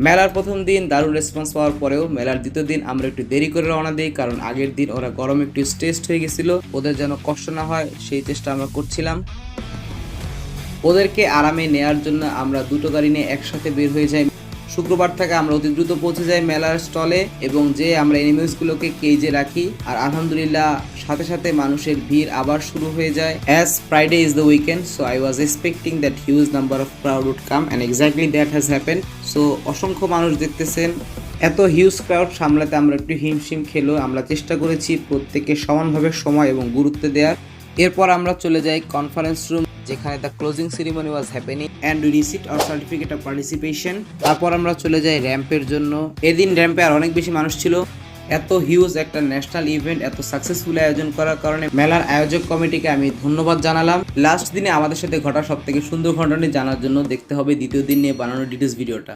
মেলার প্রথম দিন দারুণ রেসপন্স পাওয়ার পরেও মেলার দ্বিতীয় দিন আমরা একটু দেরি করে রওনা দিই, কারণ আগের দিন ওরা গরমে একটু স্ট্রেসড হয়ে গেছিল। ওদের যেন কষ্ট না হয় সেই চেষ্টা আমরা করছিলাম। ওদেরকে আরামে নেয়ার জন্য আমরা দুটো গাড়ি নিয়ে একসাথে বের হয়ে যাই। শুক্রবার থেকে আমরা অতি দ্রুত পৌঁছে যাই মেলার স্টলে এবং যে আমরা এনিমেলসগুলোকে কেজে রাখি। আর আলহামদুলিল্লাহ সাথে সাথে মানুষের ভিড় আবার শুরু হয়ে যায়। As Friday is the weekend, so I was expecting that huge number of crowd would come and exactly that has happened. So অসংখ্য মানুষ দেখতেছেন। এত হিউজ ক্রাউড সামলাতে আমরা একটু হিমশিম খেলো। আমরা চেষ্টা করেছি প্রত্যেককে সমানভাবে সময় এবং গুরুত্ব দেওয়ার। এরপর আমরা চলে যাই কনফারেন্স রুম, যেখানে the closing ceremony was happening and we received our certificate of participation. তারপর আমরা চলে যাই র্যাম্পের জন্য। এদিন র্যাম্পে আর অনেক বেশি মানুষ ছিল। এত হিউজ একটা ন্যাশনাল ইভেন্ট এত সাকসেসফুলি আয়োজন করার কারণে মেলার আয়োজক কমিটিকে আমি ধন্যবাদ জানালাম। লাস্ট দিনে আমাদের সাথে ঘটা সব থেকে সুন্দর ঘটনাটি জানার জন্য দেখতে হবে দ্বিতীয় দিন নিয়ে বানানো ডিটেলস ভিডিওটা।